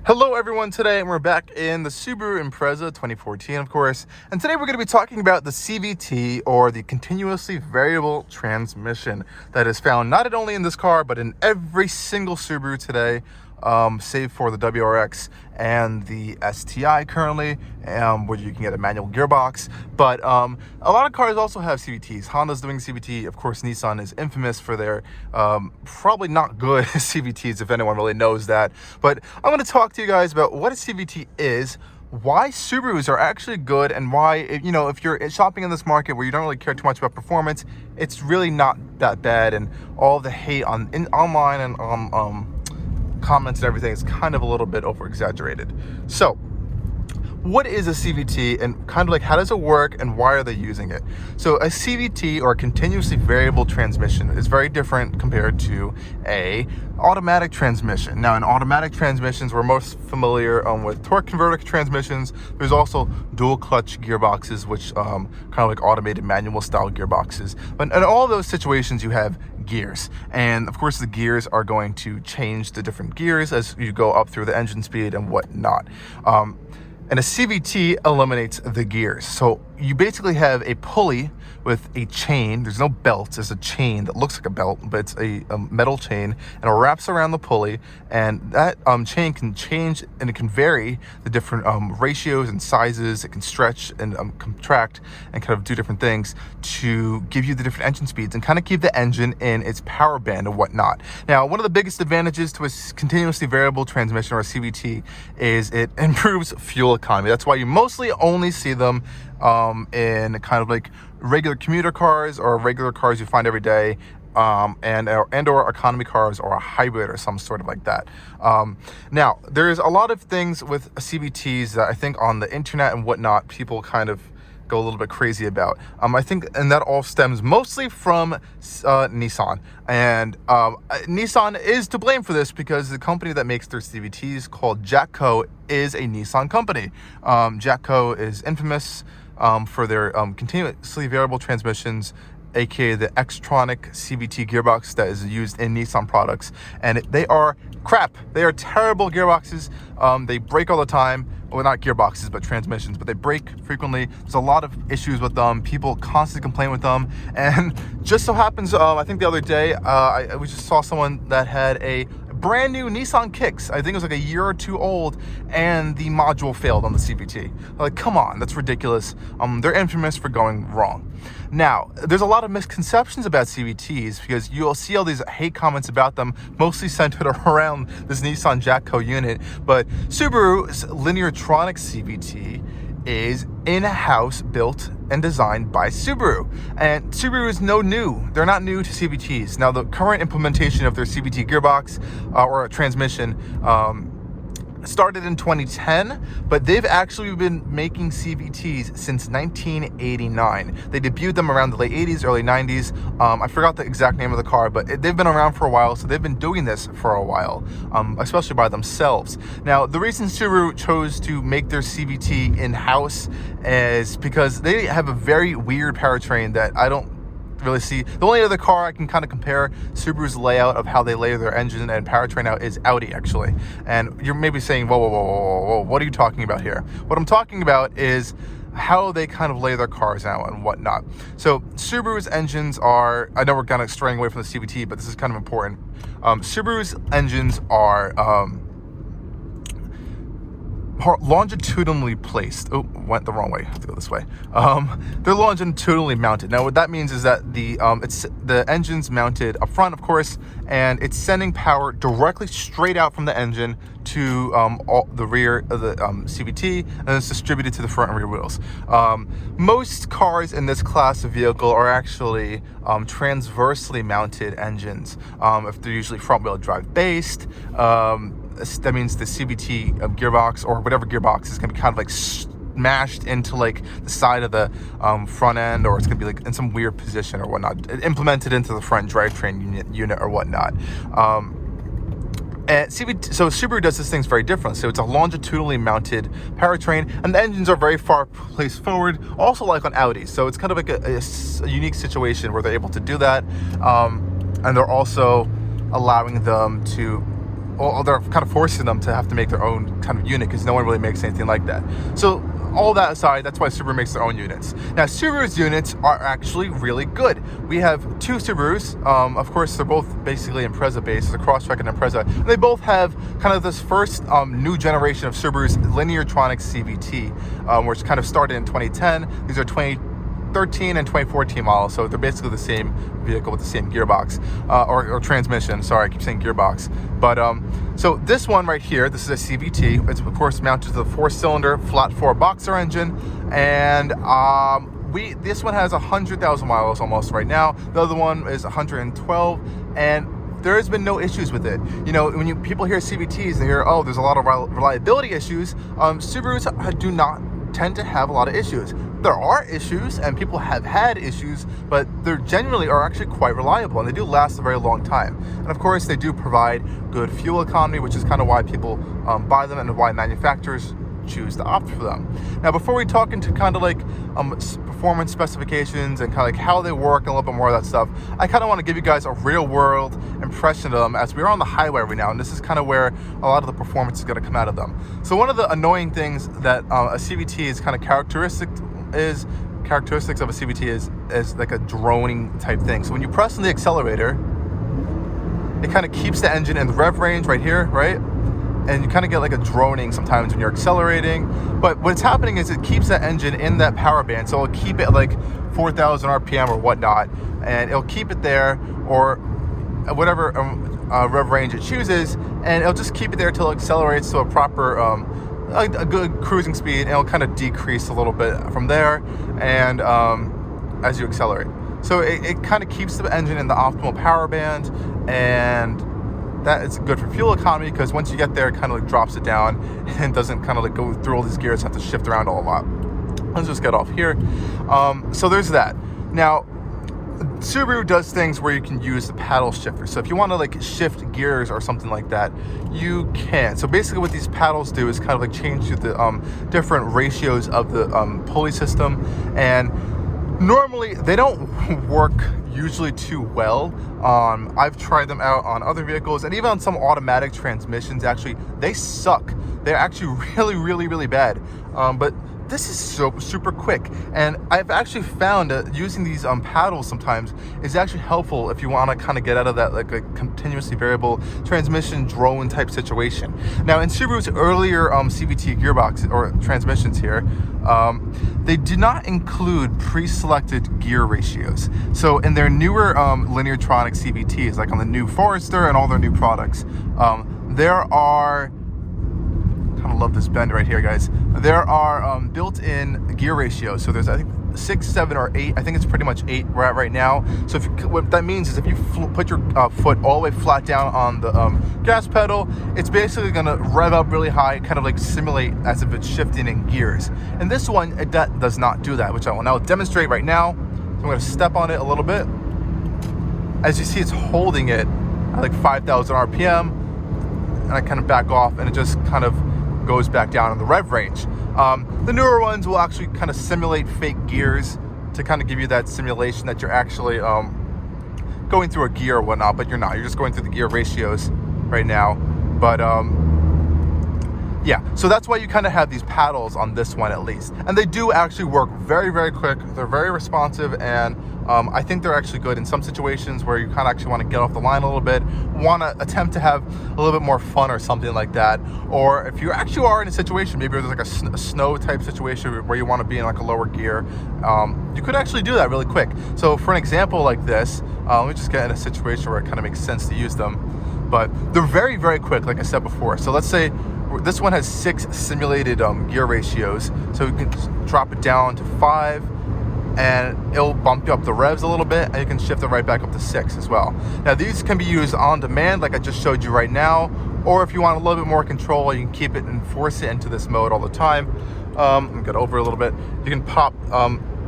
Hello everyone, today we're back in the Subaru Impreza 2014 of course, and today we're going to be talking about the CVT, or the continuously variable transmission, that is found not only in this car but in every single Subaru today, save for the WRX and the STI currently, where you can get a manual gearbox. But a lot of cars also have CVTs. Honda's doing CVT, of course. Nissan is infamous for their probably not good CVTs, if anyone really knows that. But I'm going to talk to you guys about what a CVT is, why Subarus are actually good, and why, if you're shopping in this market where you don't really care too much about performance, it's really not that bad. And all the hate online and on comments and everything is kind of a little bit over exaggerated. So what is a CVT, and kind of like how does it work and why are they using it? So a CVT, or a continuously variable transmission, is very different compared to a automatic transmission. Now in automatic transmissions, we're most familiar with torque converter transmissions. There's also dual clutch gearboxes, which kind of like automated manual style gearboxes. But in all those situations you have gears, and of course the gears are going to change the different gears as you go up through the engine speed and whatnot. And a CVT eliminates the gears. So you basically have a pulley with a chain. There's no belt, there's a chain that looks like a belt, but it's a metal chain, and it wraps around the pulley, and that chain can change, and it can vary the different ratios and sizes. It can stretch and contract and kind of do different things to give you the different engine speeds and kind of keep the engine in its power band and whatnot. Now, one of the biggest advantages to a continuously variable transmission, or a CVT, is it improves fuel economy. That's why you mostly only see them in kind of like regular commuter cars or regular cars you find every day, and or economy cars, or a hybrid or some sort of like that. Now, there's a lot of things with CVTs that I think on the internet and whatnot people kind of go a little bit crazy about. I think, and that all stems mostly from Nissan, and Nissan is to blame for this because the company that makes their CVTs, called Jtecho, is a Nissan company. Jtecho is infamous for their continuously variable transmissions, aka the Allcarnews CVT gearbox that is used in Nissan products, and they are crap. They are terrible gearboxes. They break all the time. Well, not gearboxes, but transmissions, but they break frequently. There's a lot of issues with them. People constantly complain with them, and just so happens, I think the other day, we just saw someone that had a brand new Nissan Kicks. I think it was like a year or two old, and the module failed on the CVT. Like, come on, that's ridiculous. They're infamous for going wrong. Now, there's a lot of misconceptions about CVTs because you'll see all these hate comments about them, mostly centered around this Nissan Jtecho unit. But Subaru's Lineartronic CVT is in-house built and designed by Subaru, and Subaru is they're not new to CVTs. Now, the current implementation of their CVT gearbox or transmission started in 2010, but they've actually been making CVTs since 1989. They debuted them around the late 80s, early 90s. I forgot the exact name of the car, but they've been around for a while, so they've been doing this for a while, especially by themselves. Now, the reason Subaru chose to make their CVT in-house is because they have a very weird powertrain that I don't really see. The only other car I can kind of compare Subaru's layout of how they lay their engine and powertrain out is Audi, actually. And you're maybe saying, whoa, what are you talking about here? What I'm talking about is how they kind of lay their cars out and whatnot. So Subaru's engines are, I know we're kind of straying away from the CVT, but this is kind of important. Subaru's engines are longitudinally placed. Oh, went the wrong way. I have to go this way. They're longitudinally mounted. Now, what that means is that the engine's mounted up front, of course, and it's sending power directly straight out from the engine to the rear of the CVT, and it's distributed to the front and rear wheels. Most cars in this class of vehicle are actually transversely mounted engines. If they're usually front-wheel drive based, that means the CVT gearbox, or whatever gearbox, is going to be kind of like smashed into like the side of the front end, or it's going to be like in some weird position or whatnot, implemented into the front drivetrain unit or whatnot. And so Subaru does this things very different. So it's a longitudinally mounted powertrain, and the engines are very far placed forward, also like on Audi. So it's kind of like a unique situation where they're able to do that, and they're also allowing them to well, they're kind of forcing them to have to make their own kind of unit because no one really makes anything like that. So all that aside, that's why Subaru makes their own units. Now, Subaru's units are actually really good. We have two Subarus. Of course, they're both basically Impreza based, the Crosstrek and Impreza. And they both have kind of this first new generation of Subaru's Lineartronic CVT, which kind of started in 2010. These are 2013 and 2014 models, so they're basically the same vehicle with the same gearbox or transmission. Sorry, I keep saying gearbox. But so this one right here, this is a CVT. It's of course mounted to the 4-cylinder flat 4 boxer engine, and this one has 100,000 miles almost right now. The other one is 112, and there has been no issues with it. You know, when people hear CVTs, they hear, oh, there's a lot of reliability issues. Subarus do not tend to have a lot of issues. There are issues, and people have had issues, but they generally are actually quite reliable, and they do last a very long time. And of course, they do provide good fuel economy, which is kind of why people buy them and why manufacturers choose to opt for them. Now, before we talk into kind of like performance specifications and kind of like how they work and a little bit more of that stuff, I kind of want to give you guys a real world impression of them as we're on the highway right now, and this is kind of where a lot of the performance is going to come out of them. So one of the annoying things that a CVT is kind of characteristics of a CVT is like a droning type thing. So when you press on the accelerator, it kind of keeps the engine in the rev range right here, right? And you kind of get like a droning sometimes when you're accelerating. But what's happening is it keeps that engine in that power band. So it'll keep it like 4,000 RPM or whatnot, and it'll keep it there, or whatever rev range it chooses, and it'll just keep it there till it accelerates to a proper a good cruising speed, and it'll kind of decrease a little bit from there, and as you accelerate. So it kind of keeps the engine in the optimal power band, and that is good for fuel economy, because once you get there, it kind of like drops it down and doesn't kind of like go through all these gears, have to shift around a lot. Let's just get off here. So there's that. Now, Subaru does things where you can use the paddle shifter. So if you want to like shift gears or something like that, you can. So basically what these paddles do is kind of like change to the different ratios of the pulley system. And normally they don't work usually too well. I've tried them out on other vehicles, and even on some automatic transmissions, actually, they suck. They're actually really, really, really bad. But this is so super quick, and I've actually found that using these paddles sometimes is actually helpful if you want to kind of get out of that like a continuously variable transmission drone type situation. Now, in Subaru's earlier CVT gearbox or transmissions here, they did not include pre-selected gear ratios. So in their newer Lineartronic CVTs, like on the new Forester and all their new products, there are, kind of love this bend right here, guys. There are built-in gear ratios. So there's, I think, 6, 7, or 8. I think it's pretty much 8 we're at right now. So what that means is if you put your foot all the way flat down on the gas pedal, it's basically going to rev up really high, kind of like simulate as if it's shifting in gears. And this one, it does not do that, which I will now demonstrate right now. So I'm going to step on it a little bit. As you see, it's holding it at like 5,000 RPM, and I kind of back off, and it just kind of goes back down in the rev range. The newer ones will actually kind of simulate fake gears to kind of give you that simulation that you're actually going through a gear or whatnot, but you're not. You're just going through the gear ratios right now. But yeah, so that's why you kind of have these paddles on this one at least. And they do actually work very, very quick. They're very responsive, and I think they're actually good in some situations where you kind of actually want to get off the line a little bit, want to attempt to have a little bit more fun or something like that. Or if you actually are in a situation, maybe there's like a snow type situation where you want to be in like a lower gear, you could actually do that really quick. So for an example like this, let me just get in a situation where it kind of makes sense to use them. But they're very, very quick, like I said before. So let's say this one has 6 simulated gear ratios. So you can drop it down to 5, and it'll bump you up the revs a little bit, and you can shift it right back up to 6 as well. Now, these can be used on demand, like I just showed you right now, or if you want a little bit more control, you can keep it and force it into this mode all the time. Let me get over a little bit. You can pop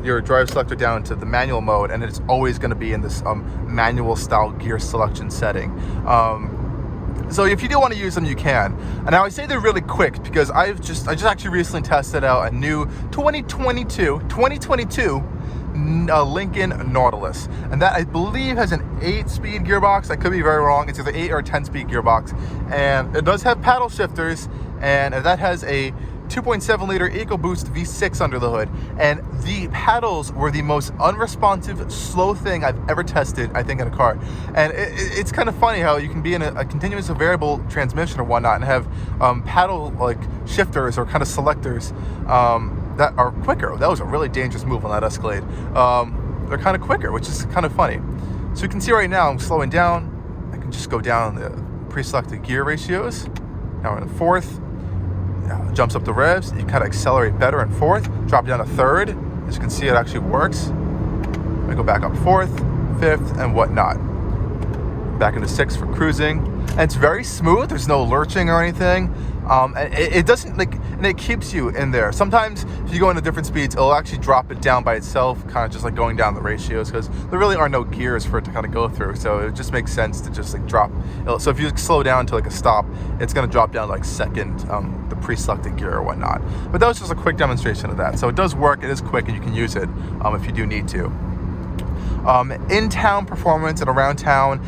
your drive selector down into the manual mode, and it's always going to be in this manual style gear selection setting. So if you do want to use them, you can. And now I say they're really quick because I just actually recently tested out a new 2022 Lincoln Nautilus, and that I believe has an 8-speed gearbox. I could be very wrong. It's either 8 or 10-speed gearbox, and it does have paddle shifters, and that has a 2.7 liter EcoBoost V6 under the hood, and the paddles were the most unresponsive, slow thing I've ever tested, I think, in a car. And it's kind of funny how you can be in a continuous variable transmission or whatnot and have paddle like shifters or kind of selectors that are quicker. That was a really dangerous move on that Escalade. They're kind of quicker, which is kind of funny. So you can see right now I'm slowing down. I can just go down the pre-selected gear ratios. Now we're in the fourth. Jumps up the revs. You kind of accelerate better in fourth. Drop down to third. As you can see, it actually works. I go back up fourth, fifth, and whatnot. Back into sixth for cruising. And it's very smooth. There's no lurching or anything. And it doesn't and it keeps you in there. Sometimes if you go into different speeds, it'll actually drop it down by itself, kind of just like going down the ratios, because there really are no gears for it to kind of go through. So it just makes sense to just like drop. So if you slow down to like a stop, it's going to drop down to like second, the pre-selected gear or whatnot. But that was just a quick demonstration of that. So it does work. It is quick, and you can use it if you do need to. In-town performance and around town.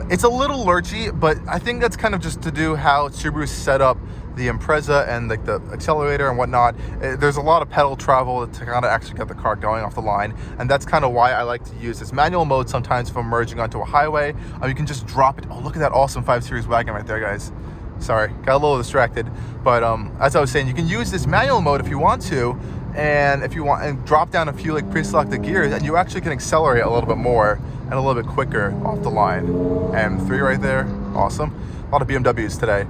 It's a little lurchy, but I think that's kind of just to do how Subaru set up the Impreza and like the accelerator and whatnot. There's a lot of pedal travel to kind of actually get the car going off the line, and that's kind of why I like to use this manual mode sometimes if I'm merging onto a highway. You can just drop it. Oh, look at that awesome 5 Series wagon right there, guys. Sorry, got a little distracted, but as I was saying, you can use this manual mode if you want to, and if you want, and drop down a few like pre-selected gears, and you actually can accelerate a little bit more and a little bit quicker off the line. And 3 right there, awesome. A lot of BMWs today.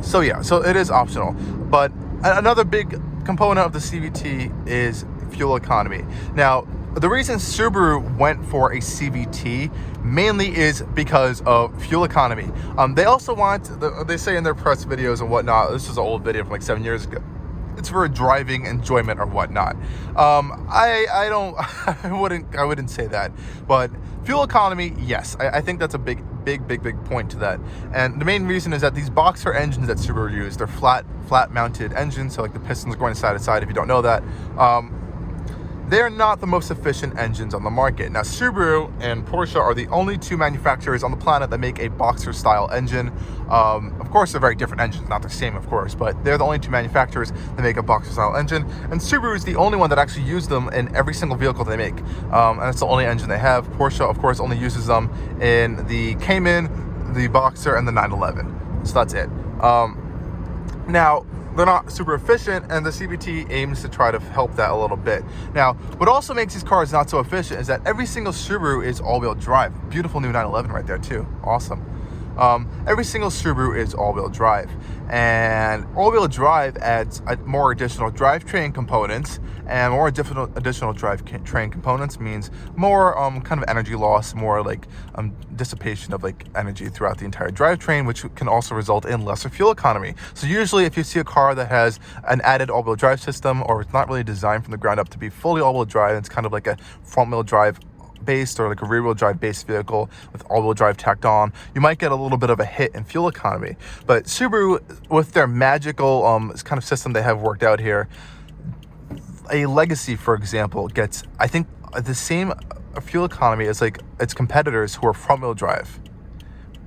So yeah, so it is optional. But another big component of the CVT is fuel economy. Now, the reason Subaru went for a CVT mainly is because of fuel economy. They also want, they say in their press videos and whatnot, this is an old video from like 7 years ago, it's for enjoyment or whatnot. I wouldn't say that, but fuel economy, yes, I think that's a big point to that. And the main reason is that these boxer engines that Subaru use, they're flat mounted engines, so like the pistons going side to side, if you don't know that. They're not the most efficient engines on the market. Now, Subaru and Porsche are the only 2 manufacturers on the planet that make a boxer-style engine. Of course, they're very different engines, not the same, of course, but they're the only 2 manufacturers that make a boxer-style engine. And Subaru is the only one that actually uses them in every single vehicle they make. And that's the only engine they have. Porsche, of course, only uses them in the Cayman, the Boxer, and the 911. So that's it. Now, they're not super efficient, and the CVT aims to try to help that a little bit. Now, what also makes these cars not so efficient is that every single Subaru is all-wheel drive. Beautiful new 911 right there too. Awesome. Every single Subaru is all-wheel drive, and all-wheel drive adds more additional drivetrain components, and more additional drivetrain components means more kind of energy loss, more like dissipation of like energy throughout the entire drivetrain, which can also result in lesser fuel economy. So usually if you see a car that has an added all-wheel drive system, or it's not really designed from the ground up to be fully all-wheel drive, it's kind of like a front-wheel drive based or like a rear-wheel drive based vehicle with all-wheel drive tacked on, you might get a little bit of a hit in fuel economy. But Subaru, with their magical kind of system they have worked out here, a Legacy, for example, gets, I think, the same fuel economy as like its competitors who are front-wheel drive.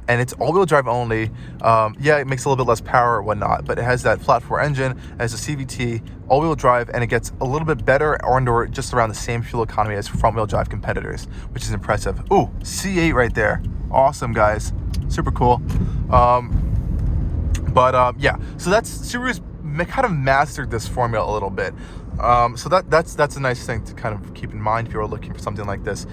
And it's all-wheel drive only. Yeah, it makes a little bit less power or whatnot, but it has that flat 4 engine, it has a CVT, all-wheel drive, and it gets a little bit better or just around the same fuel economy as front-wheel drive competitors, which is impressive. Ooh, C8 right there. Awesome, guys. Super cool. Yeah, so that's Subaru's kind of mastered this formula a little bit. So that's a nice thing to kind of keep in mind if you're looking for something like this.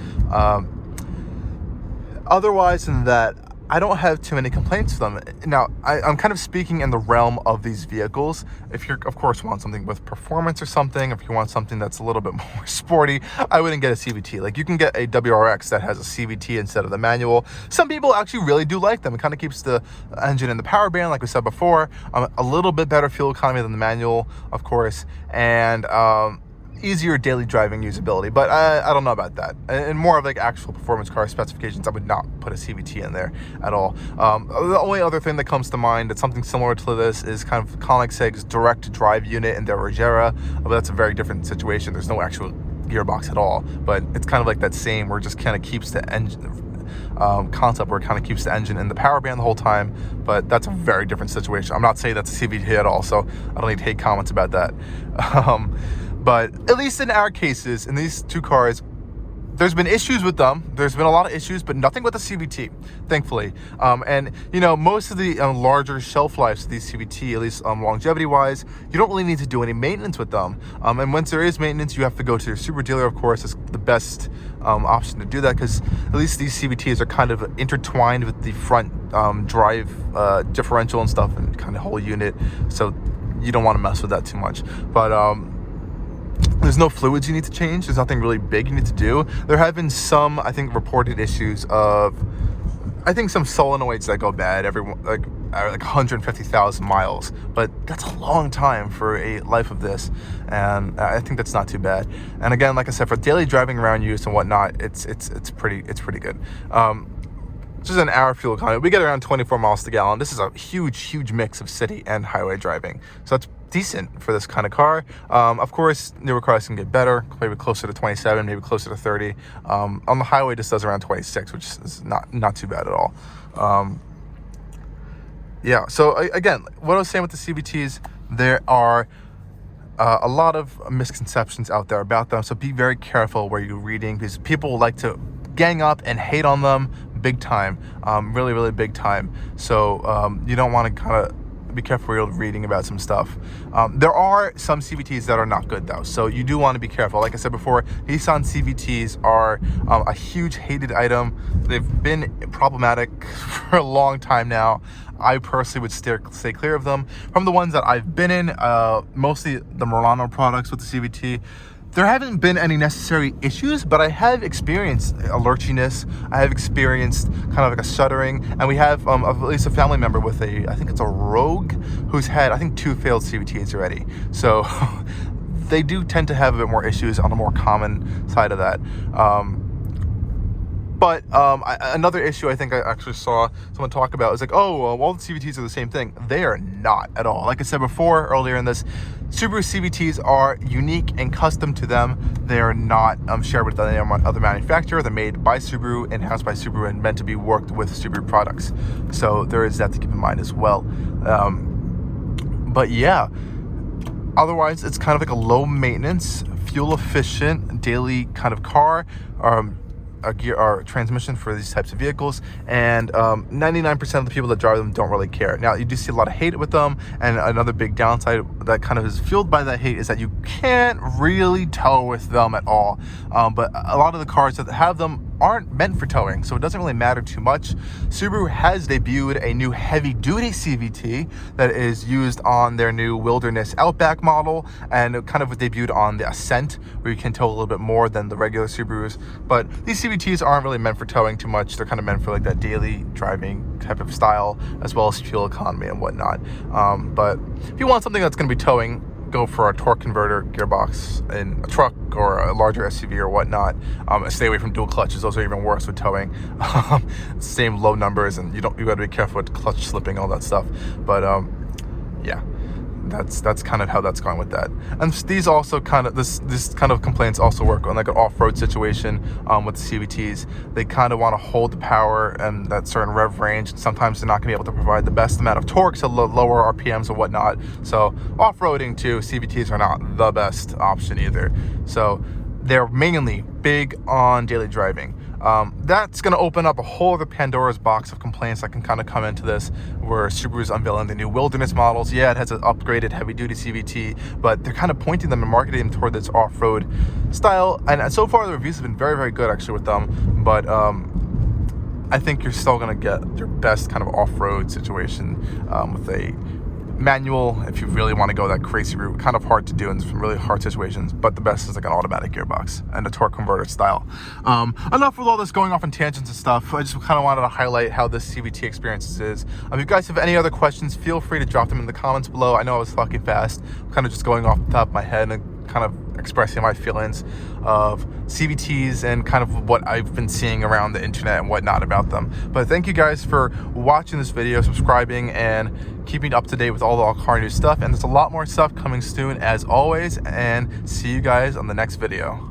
Otherwise than that, I don't have too many complaints with them. Now, I'm kind of speaking in the realm of these vehicles. If you, of course, want something with performance or something, if you want something that's a little bit more sporty, I wouldn't get a CVT. Like, you can get a WRX that has a CVT instead of the manual. Some people actually really do like them. It kind of keeps the engine in the power band, like we said before. A little bit better fuel economy than the manual, of course. And easier daily driving usability, but I don't know about that. And more of like actual performance car specifications, I would not put a CVT in there at all. The only other thing that comes to mind that's something similar to this is kind of Koenigsegg's direct drive unit in their Regera, but that's a very different situation. There's no actual gearbox at all, but it's kind of like that same where it just kind of keeps the engine concept where it kind of keeps the engine in the power band the whole time, but that's a very different situation. I'm not saying that's a CVT at all, so I don't need hate comments about that. But at least in our cases, in these two cars, there's been issues with them. There's been a lot of issues, but nothing with the CVT, thankfully. And most of the larger shelf lives of these CVT, at least longevity-wise, you don't really need to do any maintenance with them. And once there is maintenance, you have to go to your Subaru dealer, of course. It's the best option to do that, because at least these CVTs are kind of intertwined with the front drive differential and stuff, and kind of whole unit. So you don't want to mess with that too much. But there's no fluids you need to change. There's nothing really big you need to do. There have been some, I think, reported issues of, I think, some solenoids that go bad every like 150,000 miles, but that's a long time for a life of this, and I think that's not too bad. And again, like I said, for daily driving around use and whatnot, it's pretty good. Just an hour fuel economy, we get around 24 miles to gallon. This is a huge mix of city and highway driving, so that's decent for this kind of car. Of course, newer cars can get better, maybe closer to 27, maybe closer to 30. On the highway, this does around 26, which is not too bad at all. Yeah, so again, what I was saying with the CVTs, there are a lot of misconceptions out there about them, so be very careful where you're reading, because people like to gang up and hate on them big time, really big time. So you don't want to kind of be careful where you're reading about some stuff. There are some CVTs that are not good though, so you do want to be careful. Like I said before, Nissan CVTs are a huge hated item. They've been problematic for a long time now. I personally would stay clear of them. From the ones that I've been in, mostly the Murano products with the CVT, there haven't been any necessary issues, but I have experienced a lurchiness. I have experienced kind of like a shuddering, and we have at least a family member with I think it's a Rogue, who's had, I think, 2 failed CVTs already. So they do tend to have a bit more issues on the more common side of that. But another issue I think I actually saw someone talk about is like, all the CVTs are the same thing. They are not at all. Like I said before earlier in this, Subaru CVTs are unique and custom to them. They are not shared with any other manufacturer. They're made by Subaru, in-house by Subaru, and meant to be worked with Subaru products. So there is that to keep in mind as well. But yeah, otherwise it's kind of like a low maintenance, fuel efficient, daily kind of car. A gear or transmission for these types of vehicles, and 99% of the people that drive them don't really care. Now, you do see a lot of hate with them, and another big downside that kind of is fueled by that hate is that you can't really tow with them at all. But a lot of the cars that have them aren't meant for towing, so it doesn't really matter too much. Subaru has debuted a new heavy-duty CVT that is used on their new Wilderness Outback model, and it kind of debuted on the Ascent, where you can tow a little bit more than the regular Subarus. But these CVTs aren't really meant for towing too much. They're kind of meant for like that daily driving type of style, as well as fuel economy and whatnot. But if you want something that's going to be towing, go for a torque converter gearbox in a truck or a larger SUV or whatnot. Stay away from dual clutches; those are even worse with towing. Same low numbers, and you got to be careful with clutch slipping, all that stuff. But yeah, that's kind of how that's going with that. And these also kind of this kind of complaints also work on like an off-road situation with the CVTs. They kind of want to hold the power and that certain rev range. Sometimes they're not going to be able to provide the best amount of torque to lower RPMs or whatnot. So off-roading too, CVTs are not the best option either. So they're mainly big on daily driving. That's going to open up a whole other Pandora's box of complaints that can kind of come into this, where Subaru's unveiling the new Wilderness models. Yeah, it has an upgraded heavy-duty CVT, but they're kind of pointing them and marketing them toward this off-road style. And so far, the reviews have been very good, actually, with them. But I think you're still going to get your best kind of off-road situation with a manual, if you really want to go that crazy route. Kind of hard to do in some really hard situations, but the best is like an automatic gearbox and a torque converter style. Enough with all this going off in tangents and stuff. I just kind of wanted to highlight how this CVT experience is. If you guys have any other questions, feel free to drop them in the comments below. I know I was talking fast, kind of just going off the top of my head and kind of expressing my feelings of CVTs and kind of what I've been seeing around the internet and whatnot about them. But thank you guys for watching this video, subscribing, and keeping up to date with all the Allcarnews stuff. And there's a lot more stuff coming soon as always, and see you guys on the next video.